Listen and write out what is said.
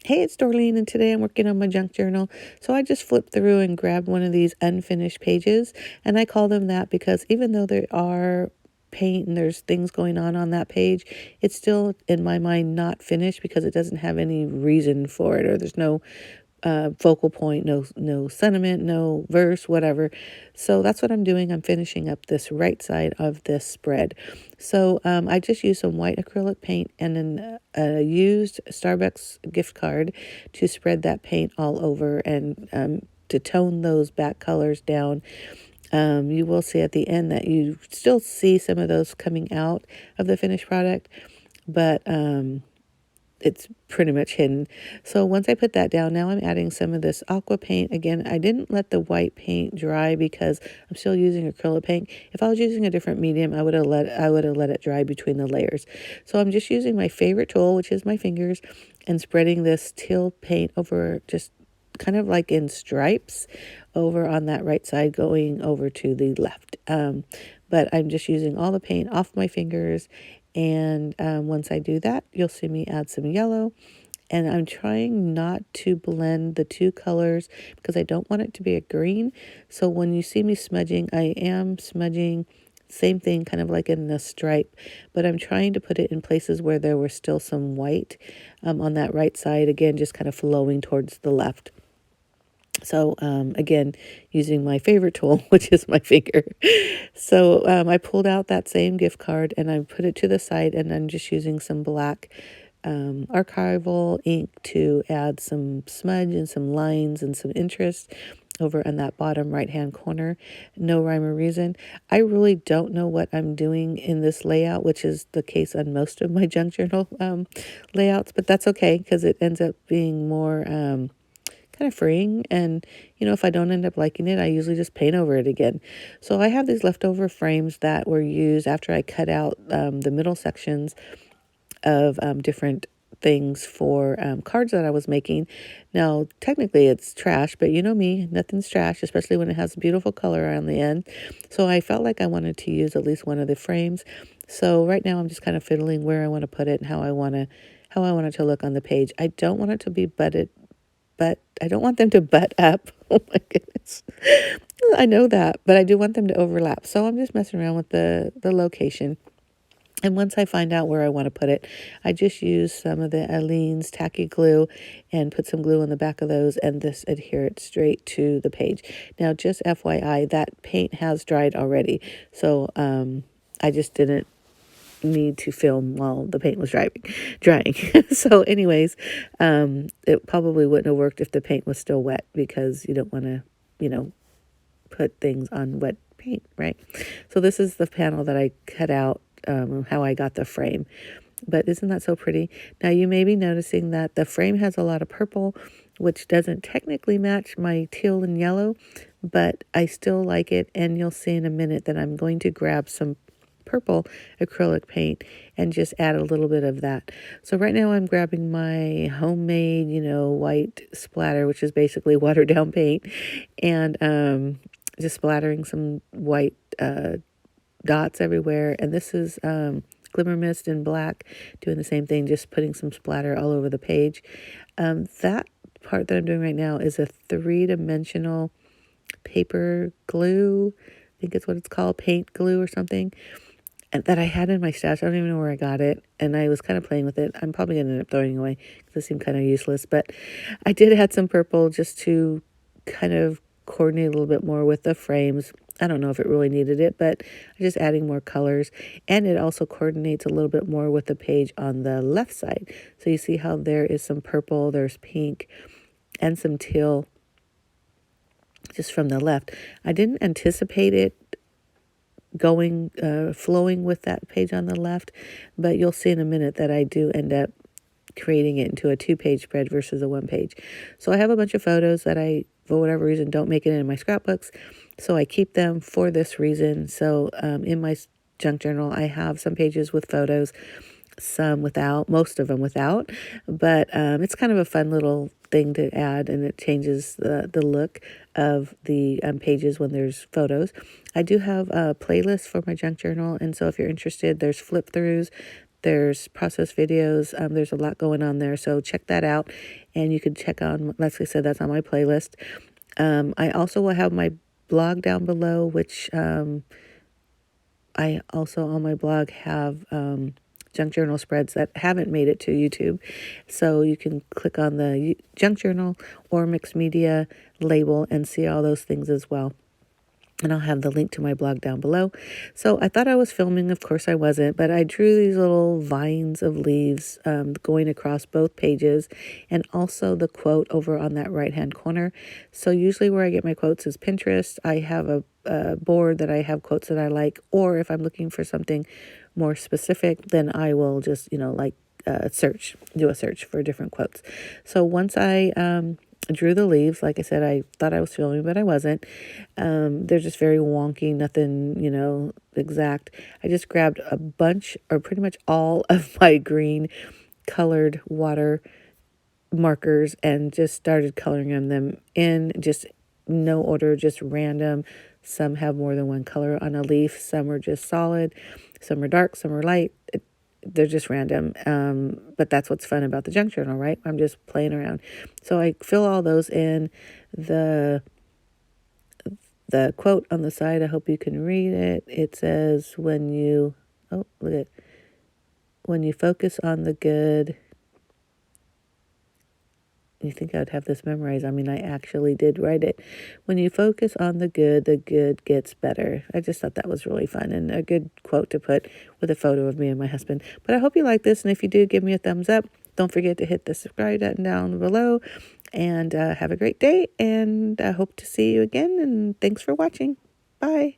Hey, it's Dorleen, and today I'm working on my junk journal. So I just flipped through and grabbed one of these unfinished pages, and I call them that because even though there are paint and there's things going on that page, it's still in my mind not finished because it doesn't have any reason for it, or there's no focal point, no sentiment, no verse, whatever. So that's what I'm doing. I'm finishing up this right side of this spread. So I just used some white acrylic paint and a used Starbucks gift card to spread that paint all over and to tone those back colors down. You will see at the end that you still see some of those coming out of the finished product, but it's pretty much hidden. So once I put that down, now I'm adding some of this aqua paint. Again, I didn't let the white paint dry because I'm still using acrylic paint. If I was using a different medium, I would have let it dry between the layers. So I'm just using my favorite tool, which is my fingers, and spreading this teal paint over, just kind of like in stripes, over on that right side going over to the left. But I'm just using all the paint off my fingers, and once I do that, you'll see me add some yellow. And I'm trying not to blend the two colors because I don't want it to be a green. So when you see me smudging, I am smudging, same thing, kind of like in the stripe, but I'm trying to put it in places where there was still some white on that right side, again, just kind of flowing towards the left. So again, using my favorite tool, which is my finger. So I pulled out that same gift card and I put it to the side, and I'm just using some black archival ink to add some smudge and some lines and some interest over in that bottom right hand corner. No rhyme or reason. I really don't know what I'm doing in this layout, which is the case on most of my junk journal layouts, but that's okay because it ends up being more kind of freeing. And, if I don't end up liking it, I usually just paint over it again. So I have these leftover frames that were used after I cut out the middle sections of different things for cards that I was making. Now, technically it's trash, but you know me, nothing's trash, especially when it has beautiful color on the end. So I felt like I wanted to use at least one of the frames. So right now I'm just kind of fiddling where I want to put it and how I want it to look on the page. I don't want it to be butted, but I don't want them to butt up. Oh my goodness. I know that, but I do want them to overlap. So I'm just messing around with the location. And once I find out where I want to put it, I just use some of the Aleene's tacky glue and put some glue on the back of those, and this adhere it straight to the page. Now, just FYI, that paint has dried already. So I just didn't need to film while the paint was drying. So anyways, it probably wouldn't have worked if the paint was still wet because you don't want to, put things on wet paint, right? So this is the panel that I cut out, how I got the frame. But isn't that so pretty? Now you may be noticing that the frame has a lot of purple, which doesn't technically match my teal and yellow, but I still like it. And you'll see in a minute that I'm going to grab some purple acrylic paint and just add a little bit of that. So right now I'm grabbing my homemade, white splatter, which is basically watered down paint, and just splattering some white dots everywhere. And this is Glimmer Mist in black, doing the same thing, just putting some splatter all over the page. That part that I'm doing right now is a 3-dimensional paper glue. I think it's what it's called, paint glue or something, and that I had in my stash. I don't even know where I got it, and I was kind of playing with it. I'm probably going to end up throwing it away because it seemed kind of useless, but I did add some purple just to kind of coordinate a little bit more with the frames. I don't know if it really needed it, but I'm just adding more colors, and it also coordinates a little bit more with the page on the left side. So you see how there is some purple, there's pink, and some teal just from the left. I didn't anticipate it flowing with that page on the left, but you'll see in a minute that I do end up creating it into a 2-page spread versus a 1-page. So I have a bunch of photos that I, for whatever reason, don't make it in my scrapbooks. So I keep them for this reason. So in my junk journal, I have some pages with photos, some without, most of them without, but it's kind of a fun little thing to add, and it changes the look of the pages when there's photos. I do have a playlist for my junk journal, and so if you're interested, there's flip throughs There's process videos. There's a lot going on there. So check that out. And you can check on, like I said, that's on my playlist. I also will have my blog down below, which I also on my blog have junk journal spreads that haven't made it to YouTube. So you can click on the junk journal or mixed media label and see all those things as well. And I'll have the link to my blog down below. So I thought I was filming. Of course I wasn't, but I drew these little vines of leaves going across both pages, and also the quote over on that right-hand corner. So usually where I get my quotes is Pinterest. I have a board that I have quotes that I like, or if I'm looking for something more specific, then I will just, do a search for different quotes. So once I drew the leaves, like I said, I thought I was filming, but I wasn't. They're just very wonky, nothing, exact. I just grabbed a bunch, or pretty much all of my green colored water markers and just started coloring them in, just no order, just random. Some have more than one color on a leaf. Some are just solid. Some are dark. Some are light. They're just random. But that's what's fun about the junk journal, right? I'm just playing around. So I fill all those in. The quote on the side, I hope you can read it. It says, when you focus on the good. You think I'd have this memorized? I mean, I actually did write it. When you focus on the good gets better. I just thought that was really fun and a good quote to put with a photo of me and my husband. But I hope you like this, and if you do, give me a thumbs up. Don't forget to hit the subscribe button down below, and have a great day, and I hope to see you again, and thanks for watching. Bye.